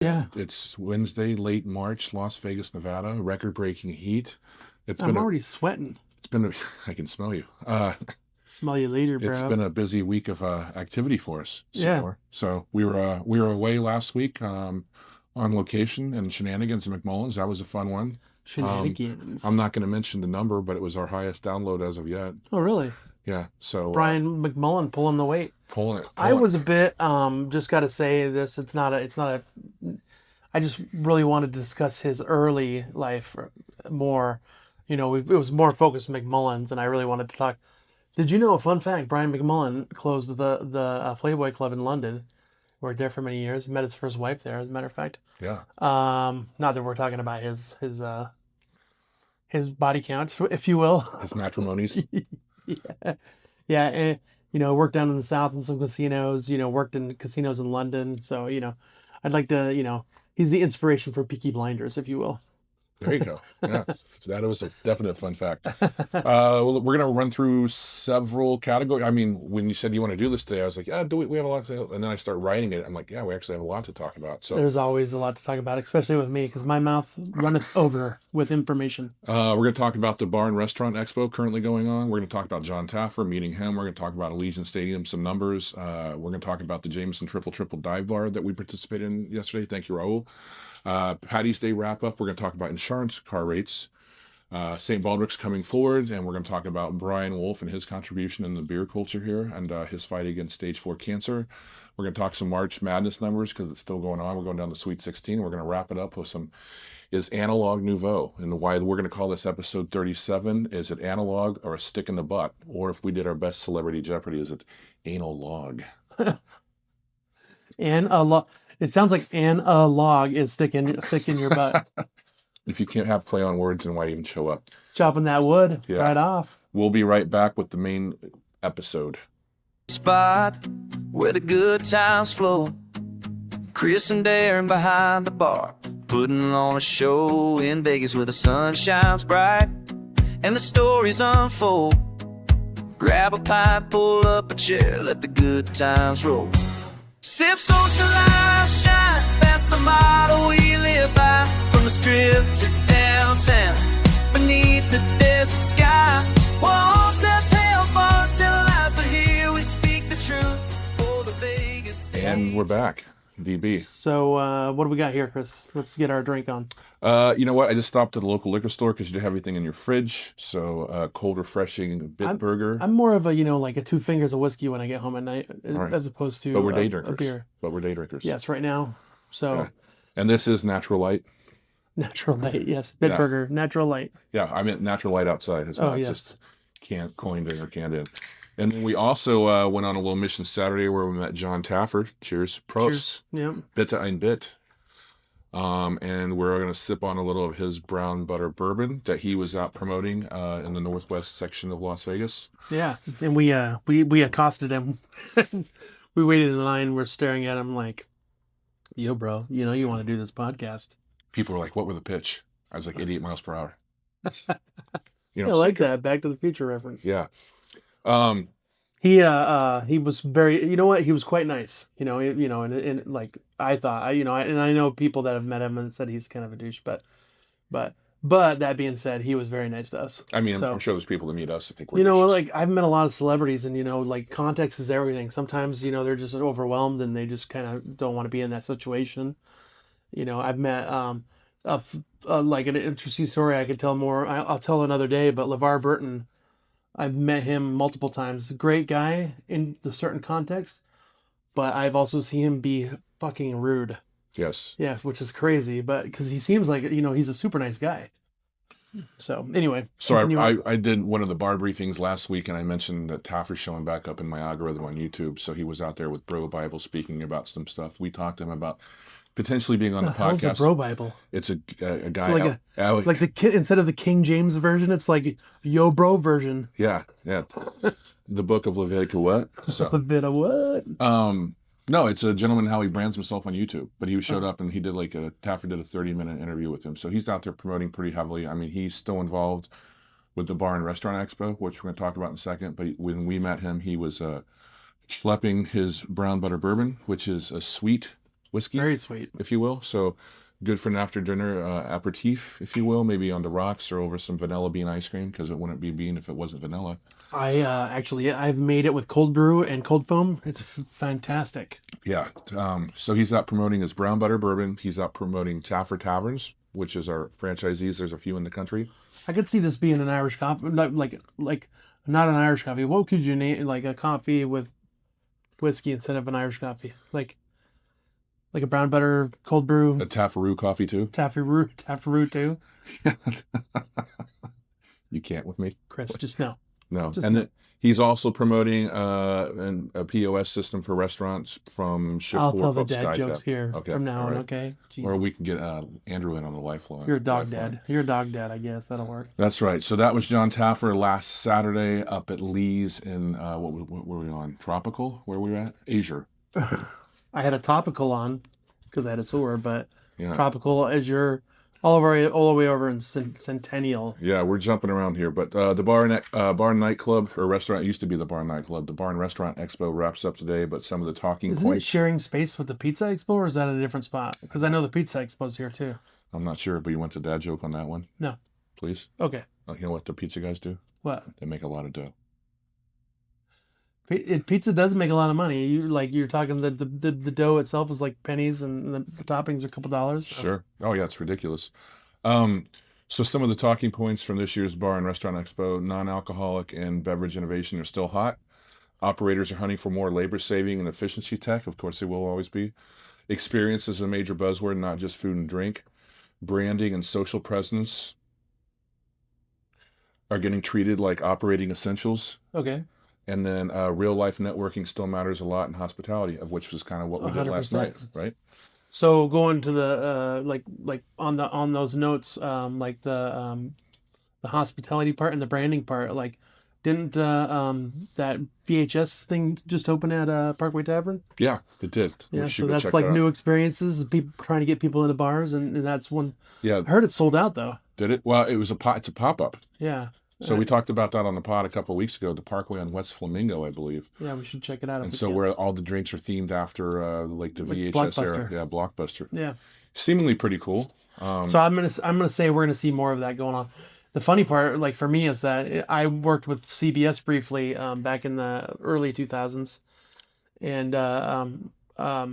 Yeah. It's Wednesday, late March, Las Vegas, Nevada, record-breaking heat. I'm already sweating. It's been a, I can smell you. Smell you later, It's bro. been a busy week of activity for us, Yeah. Senor. So we were away last week on location in Shenanigans and McMullan's. That was a fun one. Um, I'm Shenanigans. not going to mention the number, but it was our highest download as of yet. Oh, really? Yeah. So Brian McMullan pulling the weight. pulling it, I pulling was a bit just got to say this. It's not a. I just really wanted to discuss his early life more. It was more focused on McMullen's, and I really wanted to talk. Did you know a fun fact? Brian McMullan closed the Playboy Club in London. Worked there for many years. Met his first wife there, as a matter of fact. Yeah. Not that we're talking about his body count, if you will. His matrimonies. Yeah, yeah. Worked down in the south in some casinos. Worked in casinos in London. So I'd like to. He's the inspiration for Peaky Blinders, if you will. There you go. Yeah, so that was a definite fun fact. Well, we're gonna run through several categories. I mean, when you said you want to do this today, I was like, yeah, do we have a lot to, and then I start writing it. I'm like, yeah, we actually have a lot to talk about. So There's always a lot to talk about, especially with me, because my mouth runneth over with information. we're gonna talk about the Bar and Restaurant Expo currently going on. We're gonna talk about John Taffer, meeting him. We're gonna talk about Allegiant Stadium, some numbers. We're gonna talk about the Jameson Triple Triple Dive Bar that we participated in yesterday. Thank you, Raul. Patty's Day wrap up. We're going to talk about insurance car rates. St. Baldrick's coming forward, and we're going to talk about Brian Wolf and his contribution in the beer culture here and his fight against stage 4 cancer. We're going to talk some March Madness numbers because it's still going on. We're going down to Sweet 16. We're going to wrap it up with some is analog nouveau, and why we're going to call this episode 37. Is it analog or a stick in the butt? Or if we did our best Celebrity Jeopardy, is it anal log? And a log. It sounds like a log is sticking your butt. If you can't have play on words, then why even show up? Chopping that wood Yeah. right off. We'll be right back with the main episode. Spot where the good times flow. Chris and Darren behind the bar, putting on a show in Vegas where the sun shines bright and the stories unfold. Grab a pipe, pull up a chair, let the good times roll. Sip, socialize, shine, that's the motto we live by. From the strip to downtown, beneath the desert sky. Walls tell tales, bars tell lies, but here we speak the truth for the Vegas. And we're back, DB. So what do we got here, Chris? Let's get our drink on. You know what? I just stopped at the local liquor store because you have everything in your fridge. So cold, refreshing Bitburger. I'm more of a like a 2 fingers of whiskey when I get home at night, right. as opposed to But we're day a drinkers. beer. But we're day drinkers. Yes, right now. So Yeah. And this is Natural Light. Natural Light, yes, Bitburger, Natural Light. Yeah, I meant Natural Light outside. It's not yes. just coined in or canned in. And then we also went on a little mission Saturday where we met John Taffer. Cheers. Prost. Cheers. Yep. Bitte ein Bit. And we're going to sip on a little of his brown butter bourbon that he was out promoting in the northwest section of Las Vegas. Yeah, and we accosted him. We waited in line. We're staring at him like, "Yo, bro, you want to do this podcast?" People were like, "What were the pitch?" I was like, 88 miles per hour. I like that Back to the Future reference. Yeah. He was very, he was quite nice, and like I thought, and I know people that have met him and said he's kind of a douche, but that being said, he was very nice to us. I mean, So, I'm sure there's people that meet us that think we're douches. like I've met a lot of celebrities, and like context is everything. Sometimes they're just overwhelmed and they just kind of don't want to be in that situation. I've met like an interesting story I could tell more. I'll tell another day, but LeVar Burton. I've met him multiple times. Great guy in the certain context, but I've also seen him be fucking rude. Yes. Yeah, which is crazy, but because he seems like he's a super nice guy. So anyway, So I did one of the bar briefings last week, and I mentioned that Taffer's showing back up in my algorithm on YouTube. So he was out there with Bro Bible speaking about some stuff. We talked to him about potentially being on the hell's podcast. a Bro Bible? It's a guy. So like the kid, instead of the King James version, it's like Yo Bro version. Yeah. The book of Leviticus. What? So, A bit of what? no, it's a gentleman how he brands himself on YouTube. But he showed up and he did Taffer did a 30-minute interview with him. So he's out there promoting pretty heavily. I mean, he's still involved with the Bar and Restaurant Expo, which we're going to talk about in a second. But when we met him, he was schlepping his brown butter bourbon, which is a sweet whiskey, Very sweet. if you will. So good for an after dinner aperitif, if you will, maybe on the rocks or over some vanilla bean ice cream, because it wouldn't be bean if it wasn't vanilla. I've made it with cold brew and cold foam. It's fantastic. Yeah. So he's out promoting his brown butter bourbon. He's out promoting Taffer Taverns, which is our franchisees. There's a few in the country. I could see this being an Irish coffee, like not an Irish coffee. What could you name like a coffee with whiskey instead of an Irish coffee? Like a brown butter cold brew, A Taffaroo coffee too. Taffaroo too. You can't with me. Chris, just no. No. Just And no. then he's also promoting a POS system for restaurants from Shift I'll 4 tell the called dad Sky jokes Tap. here Okay, from now all on. right. Okay. Or Jesus. we can get Andrew in on the lifeline. You're a dog lifeline. dad. You're a dog dad. I guess that'll work. That's right. So that was John Taffer last Saturday up at Lee's in what were we on? Tropical? Where were we at? Asia. I had a topical on because I had a sore, but Yeah. tropical as your all the way over in Centennial. Yeah, we're jumping around here, but the bar and nightclub or restaurant, it used to be the bar and nightclub. The bar and restaurant expo wraps up today, but some of the talking Isn't it points. sharing space with the Pizza Expo, or is that a different spot? Because I know the Pizza Expo's here too. I'm not sure, but you went to dad joke on that one, No. please. Okay. You know what the pizza guys do? What? They make a lot of dough. Pizza does make a lot of money. You're talking the dough itself is like pennies, and the toppings are a couple dollars. Sure. Oh yeah, it's ridiculous. So some of the talking points from this year's Bar and Restaurant Expo: non-alcoholic and beverage innovation are still hot. Operators are hunting for more labor saving and efficiency tech. Of course, they will always be. Experience is a major buzzword, not just food and drink. Branding and social presence are getting treated like operating essentials. Okay. And then real life networking still matters a lot in hospitality, of which was kind of what we did last 100%. night, right? So going to the like on those notes, like the hospitality part and the branding part, like didn't that VHS thing just open at Parkway Tavern? Yeah, it did. Yeah, We so should go that's check like that out. new experiences, the people trying to get people into bars, and that's one. Yeah, I heard it sold out though. did it? Well, it's a pop up. Yeah. So we talked about that on the pod a couple of weeks ago, the Parkway on West Flamingo, I believe. Yeah, we should check it out. And so where all the drinks are themed after like the Like VHS era. Blockbuster. Yeah, Blockbuster. Yeah. Seemingly pretty cool. So I'm gonna say we're gonna see more of that going on. The funny part, like for me, is that I worked with CBS briefly back in the early 2000s, and I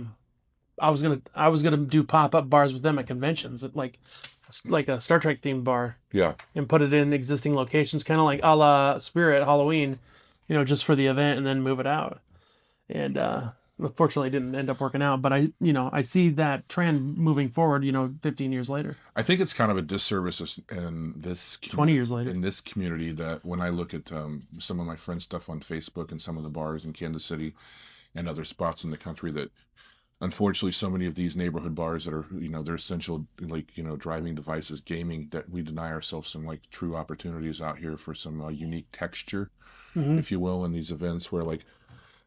was gonna do pop up bars with them at conventions, like a Star Trek themed bar, Yeah. and put it in existing locations, kind of like a la Spirit Halloween, just for the event, and then move it out. And unfortunately, it didn't end up working out. But I see that trend moving forward. 15 years later, I think it's kind of a disservice in this 20 years later. in this community that when I look at some of my friends' stuff on Facebook and some of the bars in Kansas City and other spots in the country, that unfortunately so many of these neighborhood bars that are they're essential, like driving devices, gaming, that we deny ourselves some like true opportunities out here for some unique texture, Mhm. if you will, in these events where like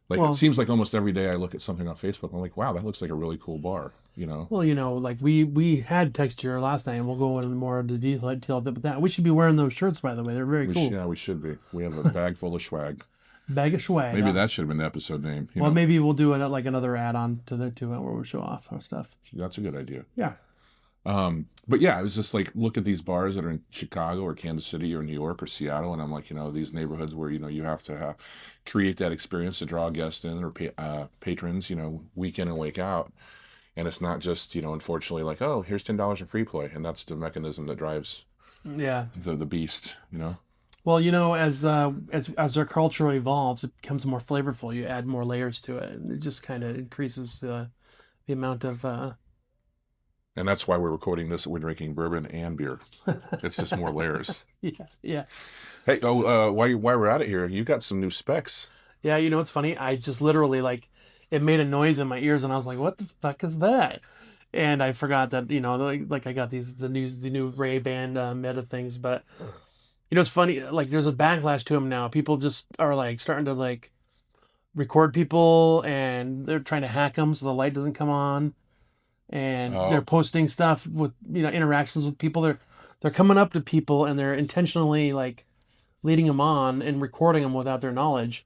Well- it seems like almost every day I look at something on Facebook, I'm like, wow, that looks like a really cool bar. Well, like we had texture last night, and we'll go into more into detail about that. We should be wearing those shirts, by the way. They're very cool. Yeah, we should be. We have a bag full of swag. Bag of swag. Maybe that should have been the episode name. Well, maybe we'll do like another add-on to it where we show off our stuff. That's a good idea. Yeah. But yeah, it was just like, look at these bars that are in Chicago or Kansas City or New York or Seattle, and I'm like, these neighborhoods where you have to create that experience to draw guests in or patrons, week in and week out, and it's not just unfortunately like, oh, here's $10 in free play, and that's the mechanism that drives Yeah. the beast. Well, as our culture evolves, it becomes more flavorful. You add more layers to it, and it just kind of increases the amount of. And that's why we're recording this. We're drinking bourbon and beer. It's just more layers. Yeah. Hey, while we're at it here, you got some new specs. Yeah, it's funny. I just literally it made a noise in my ears, and I was like, "What the fuck is that?" And I forgot that like I got the new Ray-Ban Meta things, but it's funny. Like there's a backlash to them now. People just are like starting to record people, and they're trying to hack them so the light doesn't come on, and they're posting stuff with interactions with people. They're coming up to people, and they're intentionally leading them on and recording them without their knowledge.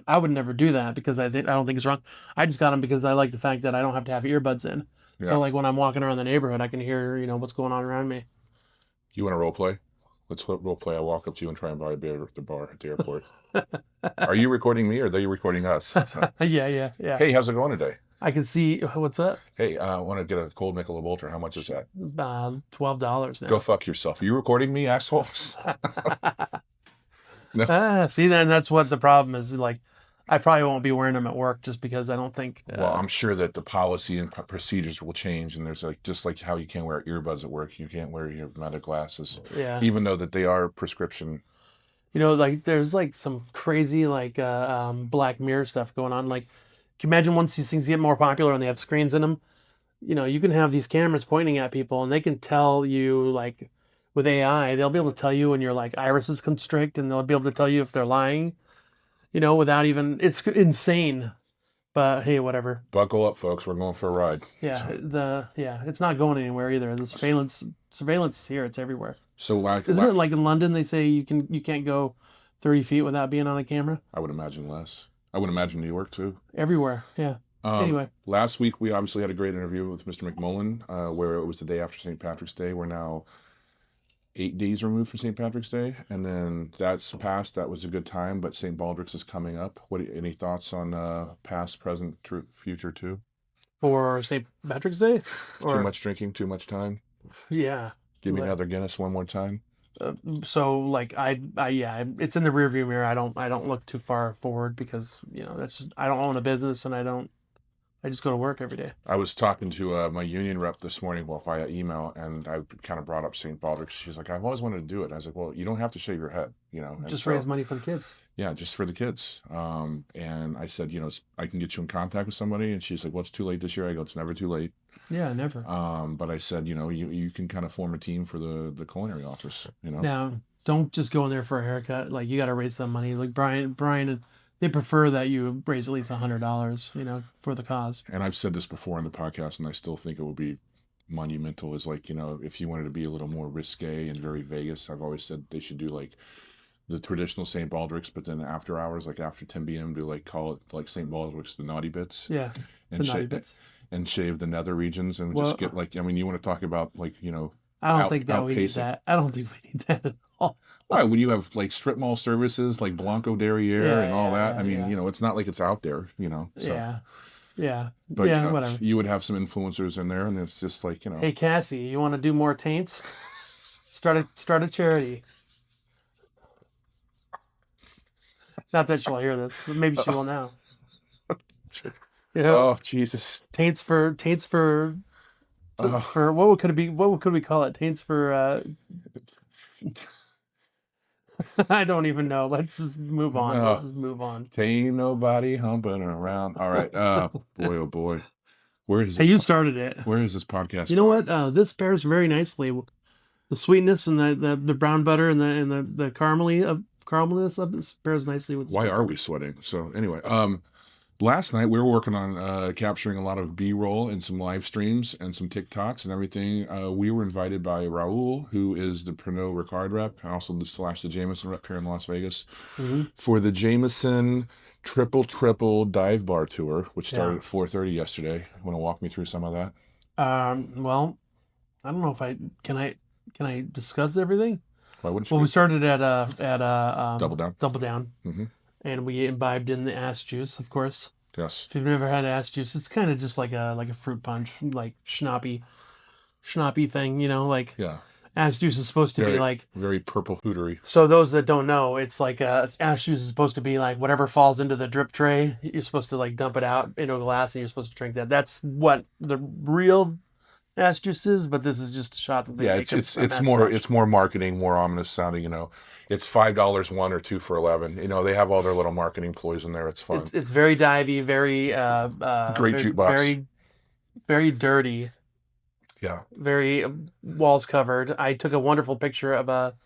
I would never do that because I don't think it's wrong. I just got them because I like the fact that I don't have to have earbuds in. Yeah. So like when I'm walking around the neighborhood, I can hear, what's going on around me. You want to role play? Let's role play. I walk up to you and try and buy a beer at the bar at the airport. Are you recording me or are they recording us? So, Yeah. hey, how's it going today? I can see what's up. Hey, I want to get a cold Michelob Ultra. How much is that? $12 now. Go fuck yourself. Are you recording me, assholes? No. See, then that's what the problem is. Like, I probably won't be wearing them at work just because I don't think. Well, I'm sure that the policy and procedures will change, and there's like just like how you can't wear earbuds at work, you can't wear your meta glasses, Yeah. even though that they are prescription. Like there's like some crazy like Black Mirror stuff going on. Like, can you imagine once these things get more popular and they have screens in them? You can have these cameras pointing at people and they can tell you like with AI, they'll be able to tell you when your like irises constrict and they'll be able to tell you if they're lying. Without even it's insane. But hey, whatever. Buckle up, folks. We're going for a ride. Yeah, it's not going anywhere either. The surveillance is here. It's everywhere. So like, Isn't it like in London they say you can't go 30 feet without being on a camera? I would imagine less. I would imagine New York too. Everywhere, yeah. Anyway, last week we obviously had a great interview with Mr. McMullan, where it was the day after St. Patrick's Day. We're now 8 days removed from St. Patrick's Day, and then that's passed. That was a good time, but St. Baldrick's is coming up. Any thoughts on past, present, future too? for St. Patrick's Day, Too much drinking, too much time. yeah. Give me another Guinness one more time. So like yeah, it's in the rearview mirror. I don't look too far forward because that's just I don't own a business and I just go to work every day. I was talking to my union rep this morning, via email, and I kind of brought up St. Baldrick. She's like, I've always wanted to do it. And I was like, well, you don't have to shave your head, And Just so, raise money for the kids. Yeah, just for the kids. And I said, I can get you in contact with somebody. And she's like, well, it's too late this year. I go, it's never too late. Yeah, never. But I said, you can kind of form a team for the culinary office, Now, don't just go in there for a haircut. Like, you got to raise some money. Like Brian, and they prefer that you raise at least $100, for the cause. And I've said this before on the podcast, and I still think it will be monumental. Is like, if you wanted to be a little more risque and very Vegas, I've always said they should do like the traditional St. Baldrick's, but then after hours, like after 10 p.m., do like call it like St. Baldrick's, the naughty bits. Yeah, and the naughty bits. And shave the nether regions and just get like, you want to talk about like, I don't think that we need that. I don't think we need that at all. Why? When you have like strip mall services like Blanco Derriere and all that, I mean, it's not like it's out there, So. Yeah. But whatever. You would have some influencers in there, and it's just like, Hey Cassie, you want to do more taints? Start a charity. Not that she'll hear this, but maybe she will now. Oh Jesus! Taints for what could it be? What could we call it? Taints for. I don't even know. Let's just move on. Ain't nobody humping around. All right. Boy, oh boy. Where is this? Hey, you started it. Where is this podcast? You know what? This pairs very nicely. The sweetness and the brown butter and the caramelness of this pairs nicely with. Why are we sweating? So anyway, last night we were working on capturing a lot of B-roll and some live streams and some TikToks and everything. We were invited by Raul, who is the Pernod Ricard rep, also the Jameson rep here in Las Vegas, for the Jameson triple dive bar tour, which started at 4:30 yesterday. Want to walk me through some of that? Well, I don't know if can I discuss everything? Why wouldn't you? Well, we started at Double Down. Mm-hmm. And we imbibed in the ass juice, of course. Yes. If you've never had ass juice, it's kind of just like a fruit punch, like schnappy thing, like ass juice is supposed to be like very purple hootery. So those that don't know, it's like ass juice is supposed to be like whatever falls into the drip tray, you're supposed to like dump it out into a glass and you're supposed to drink that. That's what the real ass juice is, but this is just a shot that they make. It's more marketing, more ominous sounding, It's $5 one or two for $11. They have all their little marketing ploys in there. It's fun. It's very divey, very great jukebox. Very, very dirty. Yeah. Very walls covered. I took a wonderful picture of a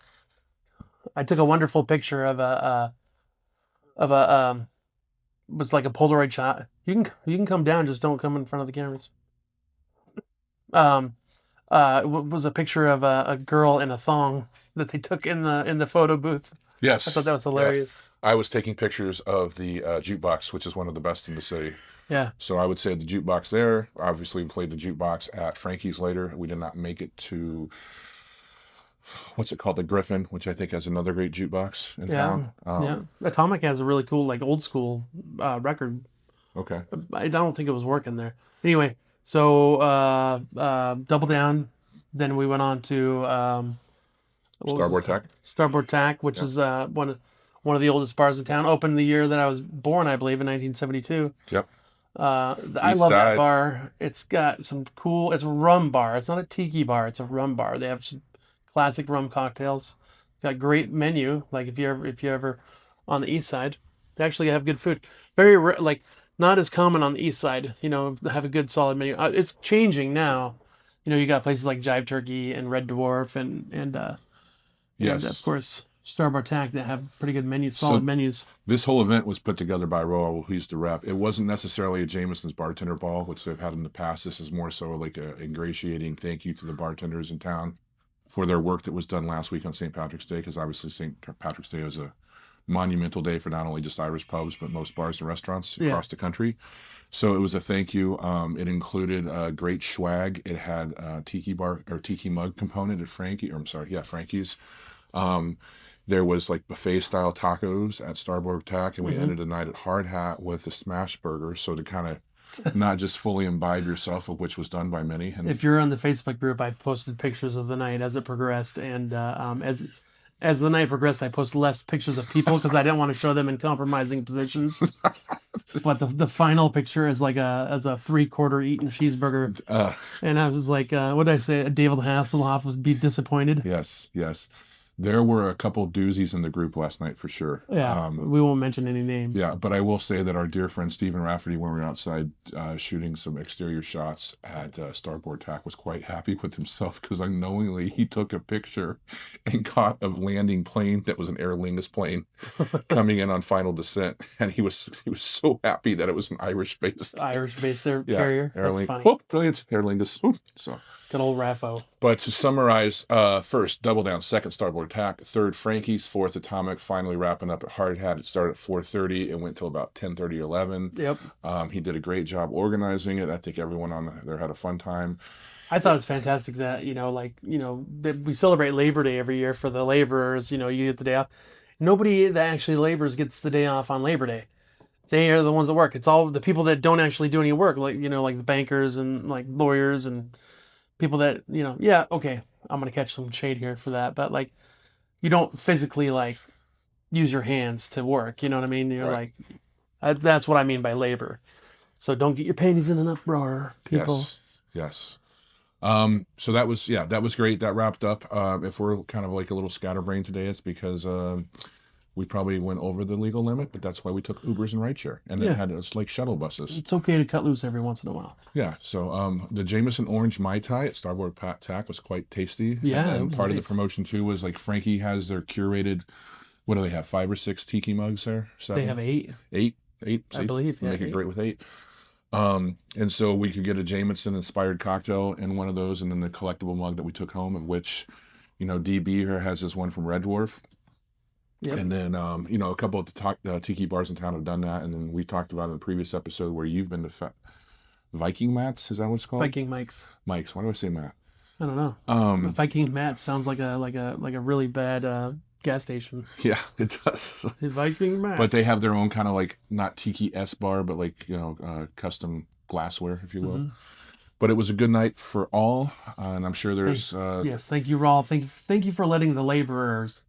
was like a Polaroid shot. You can come down, just don't come in front of the cameras. It was a picture of a girl in a thong that they took in the photo booth. Yes. I thought that was hilarious. I was taking pictures of the jukebox, which is one of the best in the city. Yeah. So I would say the jukebox there. Obviously, we played the jukebox at Frankie's later. We did not make it to what's it called, the Griffin, which I think has another great jukebox in Yeah. town. Yeah. Atomic has a really cool, like old school record. Okay. I don't think it was working there. Anyway, so Double Down. Then we went on to what was Starboard Tack. Starboard Tack, which Yep. is one of the oldest bars in town. Opened the year that I was born, I believe, in 1972. Yep. I East love that Side. bar. It's got some cool. It's a rum bar. It's not a tiki bar. It's a rum bar. They have some classic rum cocktails. Got great menu. Like if you ever on the east side, they actually have good food. Very like not as common on the east side. Have a good solid menu. It's changing now. You got places like Jive Turkey and Red Dwarf and of Yes. course Starboard Tack that have pretty good menus, So solid menus. this whole event was put together by Roel, who used to rep. It wasn't necessarily a Jameson's bartender ball, which they've had in the past. This is more so like a ingratiating thank you to the bartenders in town for their work that was done last week on St. Patrick's Day, because obviously St. Patrick's Day is a monumental day for not only just Irish pubs, but most bars and restaurants Yeah. across the country. So it was a thank you. It included a great swag. It had a tiki bar or tiki mug component at Frankie's. There was like buffet style tacos at Starboard Tack, and we ended the night at Hard Hat with the smash burger. So to kind of not just fully imbibe yourself, of which was done by many. And If you're on the Facebook group, I posted pictures of the night as it progressed, and as the night progressed, I posted less pictures of people because I didn't want to show them in compromising positions. But the final picture is like a 3/4 eaten cheeseburger, and I was like, what did I say? David Hasselhoff was be disappointed. yes, yes, there were a couple doozies in the group last night for sure. Yeah, we won't mention any names. Yeah, but I will say that our dear friend Stephen Rafferty, when we were outside shooting some exterior shots at Starboard Tack, was quite happy with himself because unknowingly he took a picture and caught a landing plane that was an Aer Lingus plane coming in on final descent, and he was so happy that it was an Irish-based Irish-based carrier. Aer That's Lingus. funny. Oh, brilliant, Aer Lingus. Oh, so. Good old Raffo. But to summarize, first, Double Down, second, Starboard Tack, third, Frankie's, fourth, Atomic, finally wrapping up at Hard Hat. It started at 4:30 and went till about 10:30, 11. Yep. He did a great job organizing it. I think everyone on there had a fun time. I thought it's fantastic that, that we celebrate Labor Day every year for the laborers. You get the day off. Nobody that actually labors gets the day off on Labor Day. They are the ones that work. It's all the people that don't actually do any work, like the bankers and like lawyers and people that, yeah, okay, I'm going to catch some shade here for that. But like, you don't physically like use your hands to work. You know what I mean? You're Right. like, that's what I mean by labor. So don't get your panties in an uproar, people. Yes. So that was great. That wrapped up. If we're kind of like a little scatterbrained today, it's because we probably went over the legal limit, but that's why we took Ubers and rideshare, and it had it's like shuttle buses. It's okay to cut loose every once in a while. Yeah. So the Jameson Orange Mai Tai at Starboard Tack was quite tasty. Yeah, And it was part of nice. the promotion too was like Frankie has their curated. What do they have? 5 or 6 tiki mugs there? 7? They have 8. Eight. I See? believe, They yeah, make it 8. great with 8. And so we could get a Jameson inspired cocktail in one of those, and then the collectible mug that we took home, of which, DB here has this one from Red Dwarf. Yep. And then, a couple of the tiki bars in town have done that. And then we talked about in the previous episode where you've been to Viking Mats. Is that what it's called? Viking Mike's. Mike's. Why do I say Matt? I don't know. Viking Matt sounds like a really bad gas station. Yeah, it does. Viking Matt. But they have their own kind of like, not tiki S bar, but like, custom glassware, if you will. Mm-hmm. But it was a good night for all. And I'm sure there's, yes, thank you, Rawl. Thank you for letting the laborers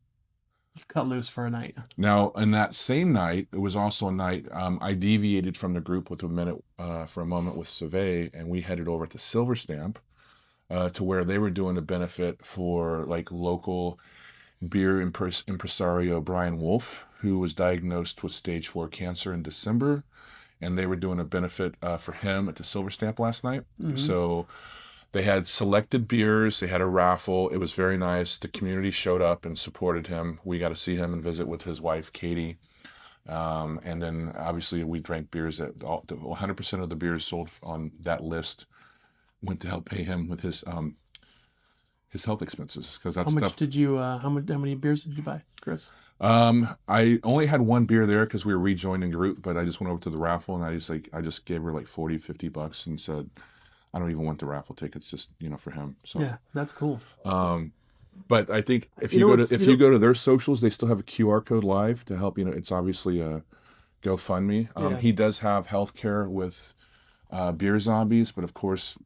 cut loose for a night. now, in that same night, it was also a night I deviated from the group for a moment with Survey, and we headed over to Silver Stamp to where they were doing a benefit for like local beer impresario Brian Wolf, who was diagnosed with stage 4 cancer in December, and they were doing a benefit for him at the Silver Stamp last night. Mm-hmm. So they had selected beers. They had a raffle. It was very nice. The community showed up and supported him. We got to see him and visit with his wife, Katie. And then obviously we drank beers that 100% of the beers sold on that list went to help pay him with his his health expenses, because How that's much stuff. did you? How many beers did you buy, Chris? I only had one beer there because we were rejoining group, but I just went over to the raffle and I just gave her like 40, $50 and said, I don't even want the raffle tickets, just for him. So Yeah, that's cool. but I think if You you know go to what's- if you you know- go to their socials, they still have a QR code live to help. It's obviously a GoFundMe. Yeah. He does have healthcare with beer zombies, but of course,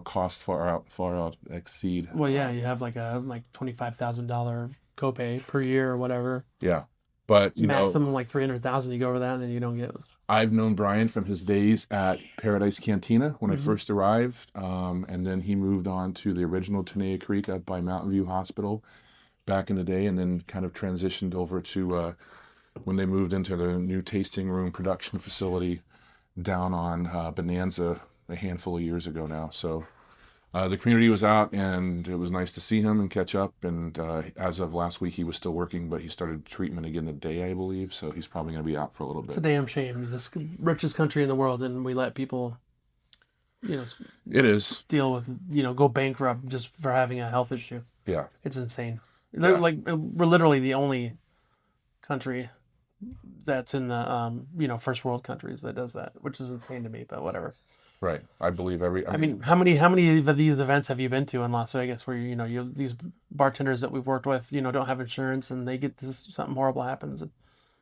costs far out exceed. Well, yeah, you have like a $25,000 copay per year or whatever. Yeah, but Maximum like 300,000. You go over that, and then you don't get. I've known Brian from his days at Paradise Cantina when I Mhm. first arrived, and then he moved on to the original Tenaya Creek up by Mountain View Hospital back in the day, and then kind of transitioned over to when they moved into the new tasting room production facility down on Bonanza a handful of years ago now. So the community was out, and it was nice to see him and catch up. And as of last week, he was still working, but he started treatment again today, I believe. So he's probably going to be out for a little It's a bit. damn shame. This richest country in the world, and we let people, It is, deal with, go bankrupt just for having a health issue. yeah. It's insane. Yeah. We're literally the only country that's in the first world countries that does that, which is insane to me. But whatever. Right. I believe I mean, how many of these events have you been to in Las Vegas where these bartenders that we've worked with, don't have insurance and they get something horrible happens.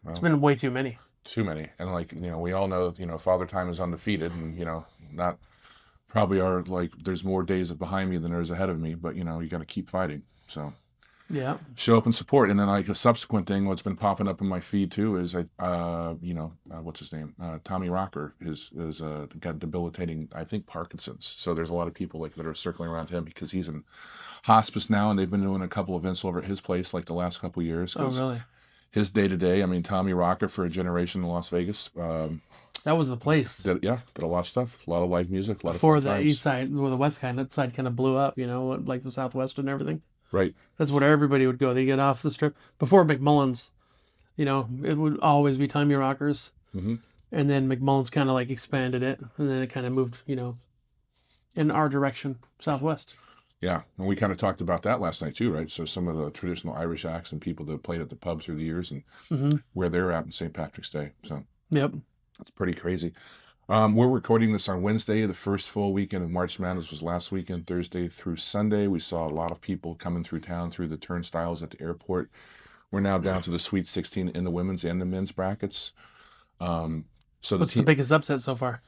It's been way too many. too many. And we all know, Father Time is undefeated, and, not probably are like, there's more days behind me than there's ahead of me, but, you got to keep fighting. So Yeah. show up and support. And then like a subsequent thing, what's been popping up in my feed too is what's his name? Tommy Rocker is got debilitating, I think, Parkinson's. So there's a lot of people that are circling around him because he's in hospice now, and they've been doing a couple events over at his place like the last couple of years. Oh, 'Cause really? his day to day, I mean, Tommy Rocker for a generation in Las Vegas. That was the place Did a lot of stuff, a lot of live music, a lot before of fun the times. east side, or the west side kind of blew up, like the southwest and everything. Right. That's where everybody would go. They get off the strip before McMullan's. It would always be Tommy Rockers, Hmm. and then McMullan's kind of like expanded it, and then it kind of moved, in our direction, southwest. Yeah, and we kind of talked about that last night too, right? So some of the traditional Irish acts and people that played at the pub through the years and Mm-hmm. where they're at in St. Patrick's Day. So Yep. that's pretty crazy. We're recording this on Wednesday. The first full weekend of March Madness was last weekend, Thursday through Sunday. We saw a lot of people coming through town through the turnstiles at the airport. We're now down to the Sweet 16 in the women's and the men's brackets. So What's the biggest upset so far?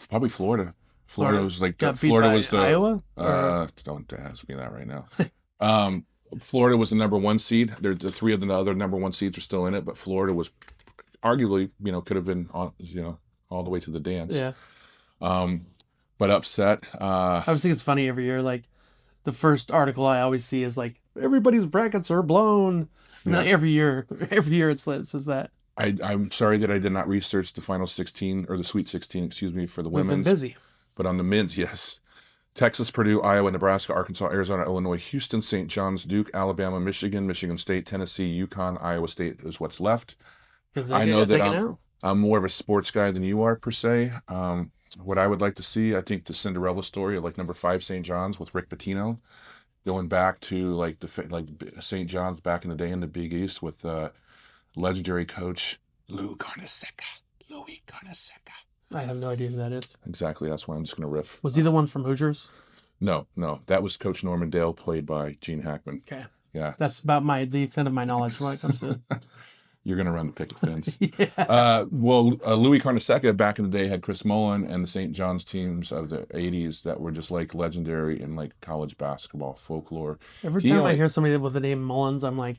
probably Florida. Florida was like got beat Florida by was the Iowa? Or- don't ask me that right now. Florida was the number one seed. The three of the other number one seeds are still in it, but Florida was arguably, could have been on, all the way to the dance. Yeah. But upset. I always think it's funny every year. Like the first article I always see is like everybody's brackets are blown. And Yeah. every year it says that. I'm sorry that I did not research the final 16 or the Sweet 16, excuse me, for the We've been women's. busy. But on the men's, yes. Texas, Purdue, Iowa, Nebraska, Arkansas, Arizona, Illinois, Houston, St. John's, Duke, Alabama, Michigan, Michigan State, Tennessee, UConn, Iowa State is what's left. I know that I'm more of a sports guy than you are per se. What I would like to see, I think the Cinderella story of like number 5 St. John's with Rick Pitino, going back to like St. John's back in the day in the Big East with legendary coach Louis Carnesecca. I have no idea who that is. Exactly, that's why I'm just going to riff. Was he the one from Hoosiers? No, that was Coach Norman Dale, played by Gene Hackman. Okay. Yeah, That's about the extent of my knowledge when it comes to you're going to run the picket fence. yeah. Louis Carnesecca back in the day had Chris Mullen and the St. John's teams of the 80s that were just like legendary in like college basketball folklore. Every time I hear somebody with the name Mullins, I'm like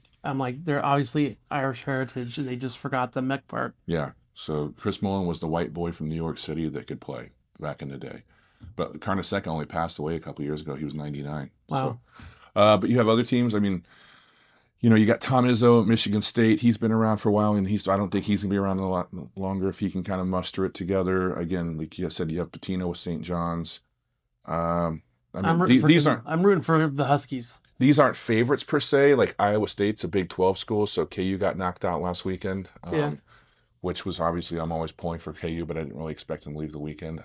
they're obviously Irish heritage and they just forgot the Mech part. Yeah, so Chris Mullen was the white boy from New York City that could play back in the day. But Carnesecca only passed away a couple of years ago. He was 99. Wow. So, but you have other teams. I mean, you got Tom Izzo at Michigan State. He's been around for a while, and I don't think he's going to be around a lot longer if he can kind of muster it together. Again, like you said, you have Patino with St. John's. I'm rooting for the Huskies. These aren't favorites per se. Like Iowa State's a Big 12 school, so KU got knocked out last weekend. Yeah. Which was obviously, I'm always pulling for KU, but I didn't really expect them to leave the weekend.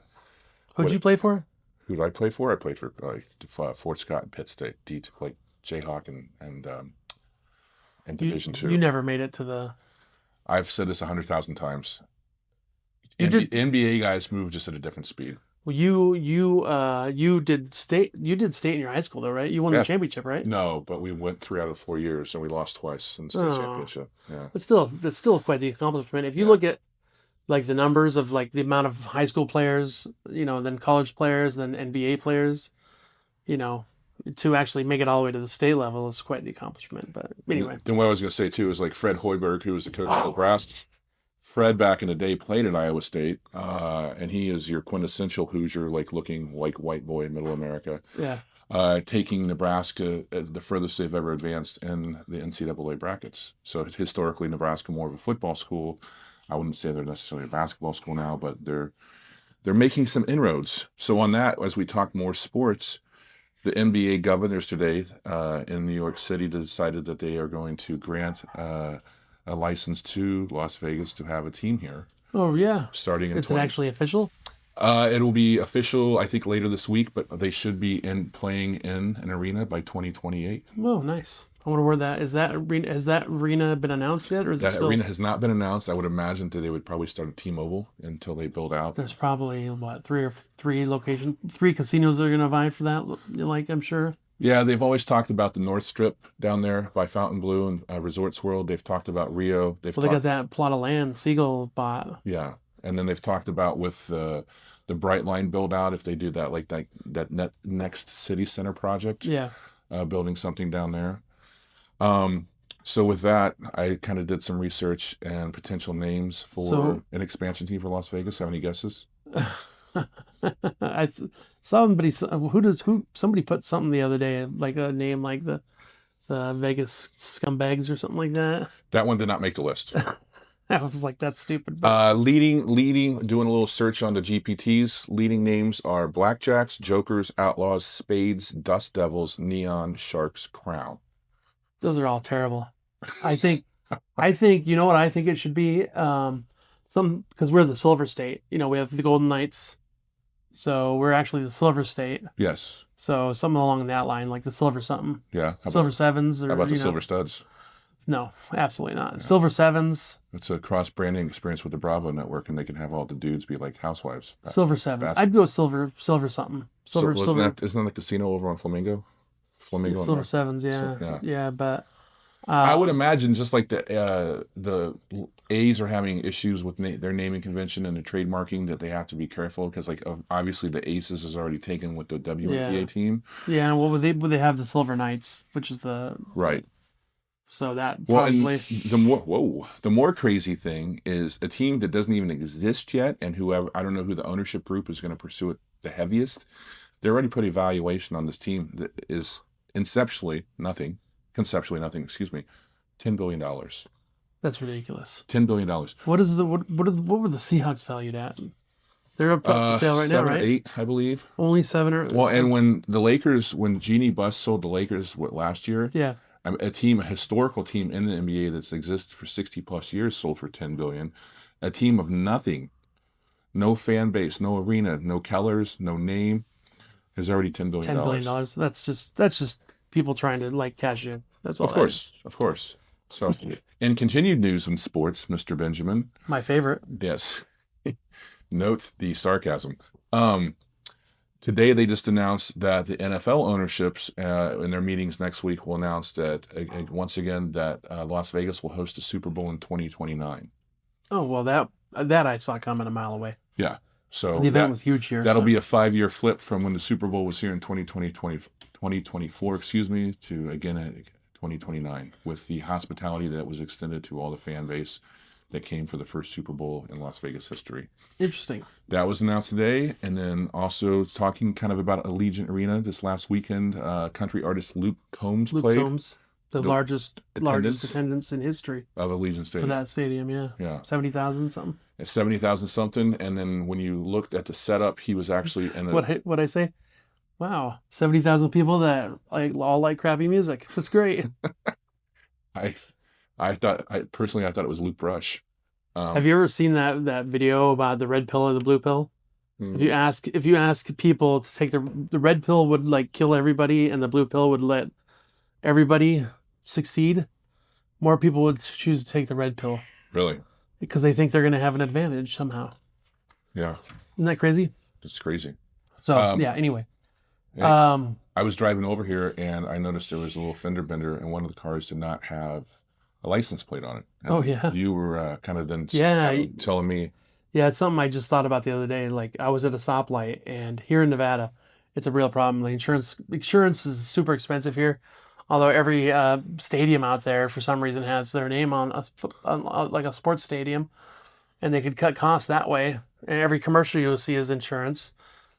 Who'd you play for? Who did I play for? I played for Fort Scott and Pitt State, like Jayhawk and Division You Two. never made it to the. I've said this 100,000 times. You did. NBA guys move just at a different speed. Well, you did state. You did state in your high school though, right? You won Yeah. the championship, right? No, but we went 3 out of 4 years, and we lost twice in the state Oh. championship. Yeah. But still, that's still quite the accomplishment. If you Yeah. look at like the numbers of like the amount of high school players, then college players, then NBA players, to actually make it all the way to the state level is quite the accomplishment. But anyway, Then what I was going to say too is like Fred Hoiberg, who was the coach of Nebraska. Fred back in the day played at Iowa State, and he is your quintessential Hoosier, like looking like white boy in Middle America. yeah. Taking Nebraska the furthest they've ever advanced in the NCAA brackets. So historically, Nebraska more of a football school. I wouldn't say they're necessarily a basketball school now, but they're making some inroads. So on that, as we talk more sports, the NBA governors today in New York City decided that they are going to grant a license to Las Vegas to have a team here. Oh yeah. Starting in Is it actually official? It'll be official, I think, later this week, but they should be playing in an arena by 2028. Oh, nice. I wonder where that is. Has that arena been announced yet, or is it That still? arena has not been announced. I would imagine that they would probably start at T-Mobile until they build out. There's probably three casinos that are going to vie for that. Like I'm sure. Yeah, they've always talked about the North Strip down there by Fontainebleau and Resorts World. They've talked about Rio. They got that plot of land Siegel bought. Yeah, and then they've talked about with the Brightline build out, if they do that, like that next city center project. Yeah. Building something down there. So with that, I kind of did some research and potential names for an expansion team for Las Vegas. Have any guesses? Somebody put something the other day, like a name like the Vegas Scumbags or something like that. That one did not make the list. I was like, that's stupid. But Leading, doing a little search on the GPTs. Leading names are Blackjacks, Jokers, Outlaws, Spades, Dust Devils, Neon, Sharks, Crown. those are all terrible. I think you know what I think it should be. Because we're the Silver State. We have the Golden Knights, so we're actually the Silver State. Yes. So something along that line, like the Silver something. Yeah. Silver Sevens, or How about the Silver Studs? No, absolutely not. Yeah. Silver Sevens. It's a cross branding experience with the Bravo Network, and they can have all the dudes be like housewives. Silver Sevens. I'd go silver something. Silver. Isn't that the casino over on Flamingo? Silver Sevens, yeah. Yeah, but I would imagine just like the A's are having issues with their naming convention and the trademarking, that they have to be careful because like obviously the Aces is already taken with the WNBA team. Yeah, well, would they have the Silver Knights, which is the right. So that probably the more crazy thing is a team that doesn't even exist yet, and whoever, I don't know who the ownership group is going to pursue it the heaviest. They already put a valuation on this team that is conceptually nothing, $10 billion. That's ridiculous. $10 billion. What were the Seahawks valued at? They're up for sale right now, right? 8, I believe. Only 7 or well, and when Jeannie Buss sold the Lakers last year, yeah, a historical team in the NBA that's existed for 60 plus years sold for $10 billion. A team of nothing, no fan base, no arena, no Kellers, no name, is already $10 billion. $10 billion. That's just people trying to like cash in. That's all. Of course. So, in continued news in sports, Mr. Benjamin. My favorite. Yes. Note the sarcasm. Today they just announced that the NFL ownerships in their meetings next week will announce that once again that Las Vegas will host a Super Bowl in 2029. Oh well, that I saw coming a mile away. Yeah. So the event was huge here. That'll be a 5-year flip from when the Super Bowl was here in 2024, to again at 2029, with the hospitality that was extended to all the fan base that came for the first Super Bowl in Las Vegas history. Interesting. That was announced today. And then also talking kind of about Allegiant Arena this last weekend, country artist Luke Combs played. Luke Combs, the largest attendance in history of Allegiant Stadium. For that stadium, yeah. 70,000 something. 70,000 something. And then when you looked at the setup, he was actually in a... What'd I say? Wow, 70,000 people that all like crappy music. That's great. I thought it was Luke Brush. Have you ever seen that video about the red pill or the blue pill? If you ask people to take the red pill would like kill everybody, and the blue pill would let everybody succeed, more people would choose to take the red pill Really? because they think they're going to have an advantage somehow. Yeah, Isn't that crazy? it's crazy. So Um, yeah. Anyway, Hey, um, I was driving over here and I noticed there was a little fender bender, and one of the cars did not have a license plate on it. And oh yeah, you were kind of then yeah, kind of telling me, yeah. It's something I just thought about the other day. Like I was at a stoplight, and here in Nevada, it's a real problem. The insurance is super expensive here. Although every stadium out there, for some reason, has their name on like a sports stadium, and they could cut costs that way. And every commercial you'll see is insurance.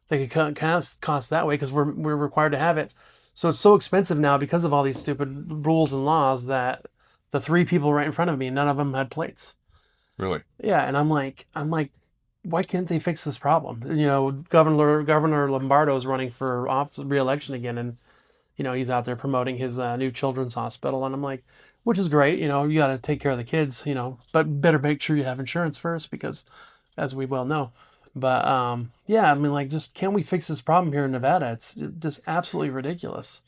They could cut costs that way because we're required to have it. So it's so expensive now because of all these stupid rules and laws that the three people right in front of me, none of them had plates. really? Yeah, and I'm like, why can't they fix this problem? You know, Governor Lombardo is running for re-election again, and he's out there promoting his new children's hospital, and I'm like, which is great. You got to take care of the kids, but better make sure you have insurance first because, as we well know. But yeah, I mean, like, just can't we fix this problem here in Nevada? It's just absolutely ridiculous.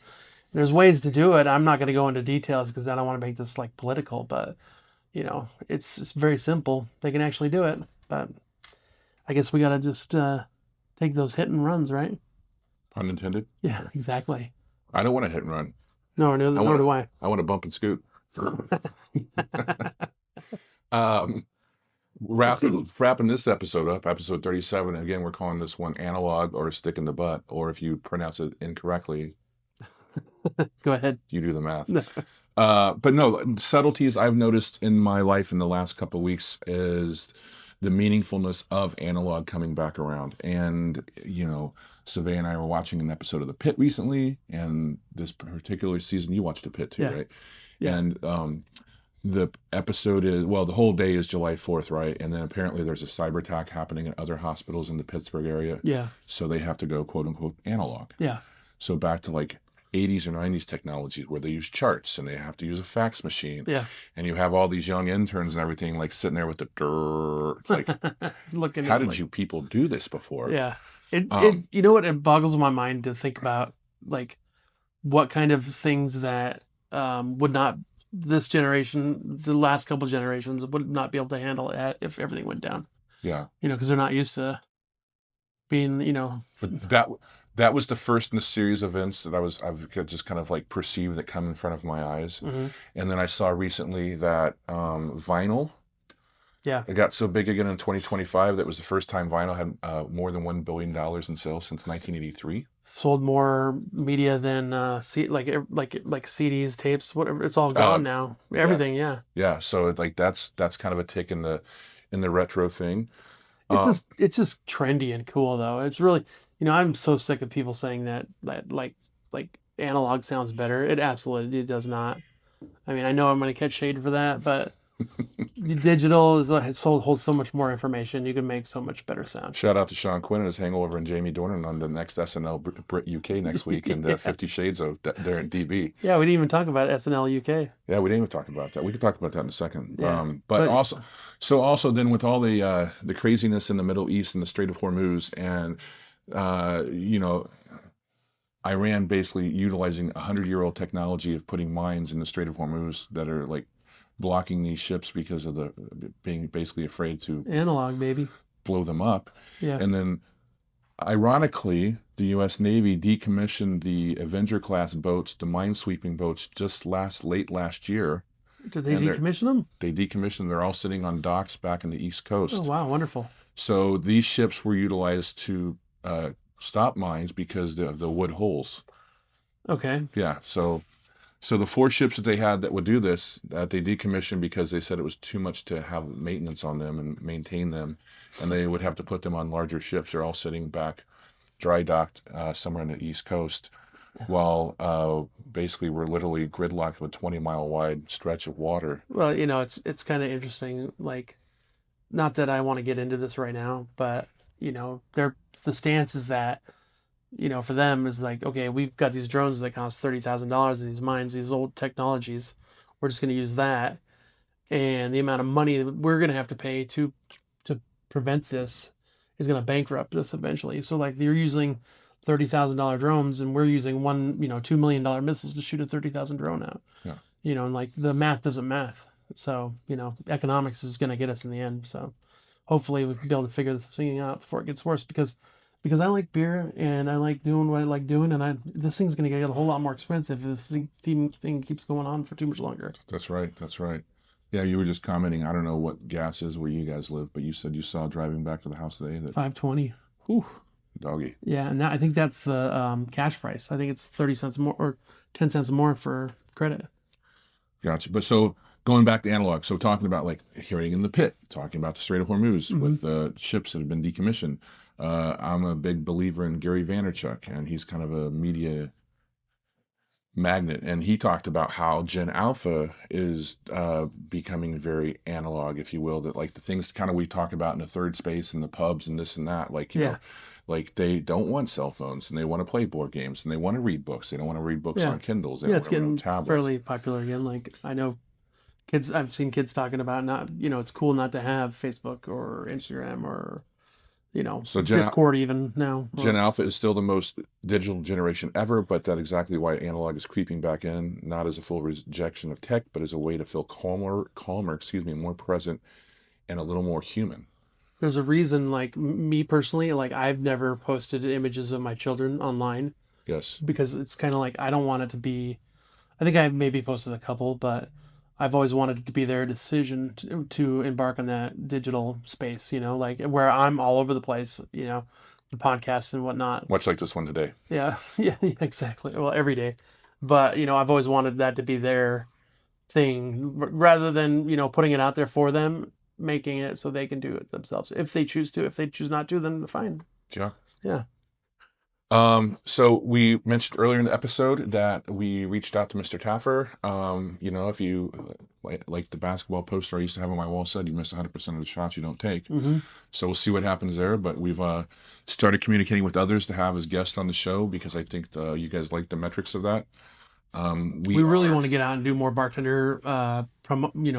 There's ways to do it. I'm not going to go into details because I don't want to make this like political, but it's very simple. They can actually do it, but I guess we got to just take those hit and runs, right? Pun intended. Yeah, exactly. I don't want to hit and run. No, nor do I. I want to bump and scoot. um, wrapping this episode up, episode 37. Again, we're calling this one analog or a stick in the butt, or if you pronounce it incorrectly, Go ahead. you do the math. But no, subtleties I've noticed in my life in the last couple of weeks is the meaningfulness of analog coming back around. And, Savannah and I were watching an episode of The Pit recently, and this particular season, you watched The Pit too, Yeah. right? Yeah. And the episode is, well, the whole day is July 4th, right? And then apparently there's a cyber attack happening at other hospitals in the Pittsburgh area. Yeah. So they have to go, quote unquote, analog. Yeah. So back to like 80s or 90s technology where they use charts and they have to use a fax machine. Yeah. And you have all these young interns and everything like sitting there with the dirt. Like, Looking how at did like, you people do this before? Yeah. You know what? It boggles my mind to think about like what kind of things that would not this generation, the last couple generations would not be able to handle it if everything went down. Yeah. Because they're not used to being, But that was the first in the series of events that I've just kind of like perceived that come in front of my eyes. Mm-hmm. And then I saw recently that vinyl, Yeah. it got so big again in 2025 that was the first time vinyl had more than $1 billion in sales since 1983. Sold more media than like CDs, tapes, whatever. It's all gone now. Everything, yeah. Yeah, so like that's kind of a tick in the retro thing. It's just trendy and cool though. It's really, I'm so sick of people saying that like analog sounds better. It absolutely does not. I mean, I know I'm going to catch shade for that, but digital holds so much more information. You can make so much better sound. Shout out to Sean Quinn and his hangover and Jamie Dornan on the next SNL Brit UK next week and 50 Shades of Darren DB. Yeah, we didn't even talk about SNL UK. Yeah, we didn't even talk about that. We could talk about that in a second. Yeah, but also then with all the craziness in the Middle East and the Strait of Hormuz and Iran basically utilizing 100-year-old technology of putting mines in the Strait of Hormuz that are like blocking these ships because of the being basically afraid to analog, baby, blow them up. Yeah. And then ironically, the U.S. Navy decommissioned the Avenger class boats, the minesweeping boats, just late last year. Did they decommission them? They decommissioned. They're all sitting on docks back in the East Coast. Oh wow, wonderful. So these ships were utilized to stop mines because of the wood holes. Okay. Yeah. So the 4 ships that they had that would do this, that they decommissioned because they said it was too much to have maintenance on them and maintain them, and they would have to put them on larger ships. They're all sitting back, dry docked somewhere on the East Coast, while basically we're literally gridlocked with a 20-mile wide stretch of water. Well, it's kind of interesting. Like, not that I want to get into this right now, but the stance is that. For them is like, okay, we've got these drones that cost $30,000 in these mines, these old technologies. We're just going to use that, and the amount of money that we're going to have to pay to prevent this is going to bankrupt us eventually. So like you're using $30,000 drones, and we're using $2 million missiles to shoot a 30,000 drone out. Yeah. And like the math doesn't math. So economics is going to get us in the end. So hopefully we can be able to figure this thing out before it gets worse, because I like beer and I like doing what I like doing, and this thing's going to get a whole lot more expensive if this thing keeps going on for too much longer. That's right. That's right. Yeah, you were just commenting. I don't know what gas is where you guys live, but you said you saw driving back to the house today that $5.20. Whew, doggy. Yeah, and I think that's the cash price. I think it's 30 cents more or 10 cents more for credit. Gotcha. But so going back to analog, so talking about like hearing in the pit, talking about the Strait of Hormuz with ships that have been decommissioned. I'm a big believer in Gary Vaynerchuk, and he's kind of a media magnet, and he talked about how Gen Alpha is becoming very analog, if you will, that like the things kind of we talk about in the third space and the pubs and this and that, like, you know, like they don't want cell phones and they want to play board games and they want to read books. They don't want to read books on Kindles. They it's getting tablets. fairly popular again. Like I know I've seen kids talking about not, it's cool not to have Facebook or Instagram or, so Discord even now. Gen Alpha is still the most digital generation ever, but that's exactly why analog is creeping back in, not as a full rejection of tech, but as a way to feel calmer, more present and a little more human. There's a reason, like me personally, like I've never posted images of my children online. Yes. Because it's kind of like, I don't want it to be, I think I maybe posted a couple, but I've always wanted it to be their decision to embark on that digital space, like where I'm all over the place, the podcasts and whatnot. Much like this one today. Yeah, exactly. Well, every day. But, I've always wanted that to be their thing rather than, putting it out there for them, making it so they can do it themselves. If they choose to. If they choose not to, then fine. Yeah. Yeah. So we mentioned earlier in the episode that we reached out to Mr. Taffer. If you like the basketball poster I used to have on my wall said, you miss 100% of the shots you don't take. So we'll see what happens there. But we've started communicating with others to have as guests on the show because I think you guys like the metrics of that. We really want to get out and do more bartender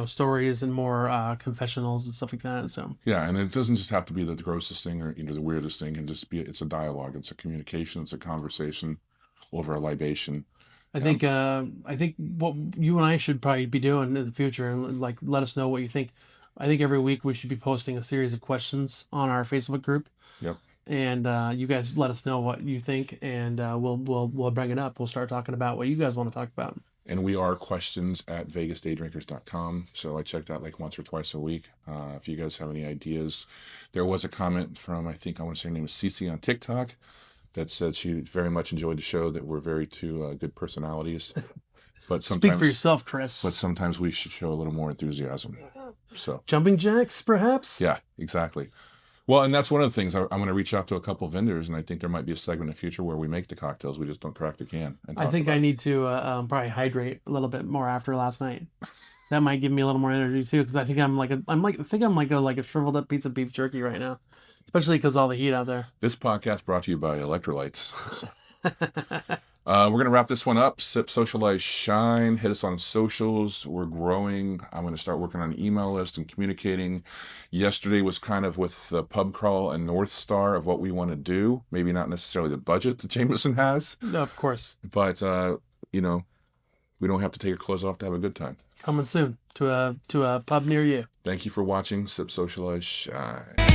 stories and more confessionals and stuff like that. So yeah, and it doesn't just have to be the grossest thing or the weirdest thing, and just it's a dialogue, it's a communication, it's a conversation over a libation. I think what you and I should probably be doing in the future, and like let us know what you think. I think every week we should be posting a series of questions on our Facebook group. Yep. And you guys let us know what you think, and we'll bring it up. We'll start talking about what you guys want to talk about. And we are questions@vegasdaydrinkers.com. So I check that like once or twice a week. If you guys have any ideas, there was a comment from, I think I want to say her name is Cece on TikTok, that said she very much enjoyed the show, that we're very two good personalities. But sometimes, speak for yourself, Chris. But sometimes we should show a little more enthusiasm. So jumping jacks, perhaps? Yeah, exactly. Well, and that's one of the things. I'm going to reach out to a couple vendors, and I think there might be a segment in the future where we make the cocktails. We just don't crack the can. I think I need to probably hydrate a little bit more after last night. That might give me a little more energy too, because I think I'm like a shriveled up piece of beef jerky right now, especially because all the heat out there. This podcast brought to you by electrolytes. We're going to wrap this one up. Sip, socialize, shine. Hit us on socials. We're growing. I'm going to start working on an email list and communicating. Yesterday was kind of with the pub crawl and North Star of what we want to do. Maybe not necessarily the budget that Jameson has. No, of course. But, we don't have to take our clothes off to have a good time. Coming soon to a pub near you. Thank you for watching Sip, Socialize, Shine.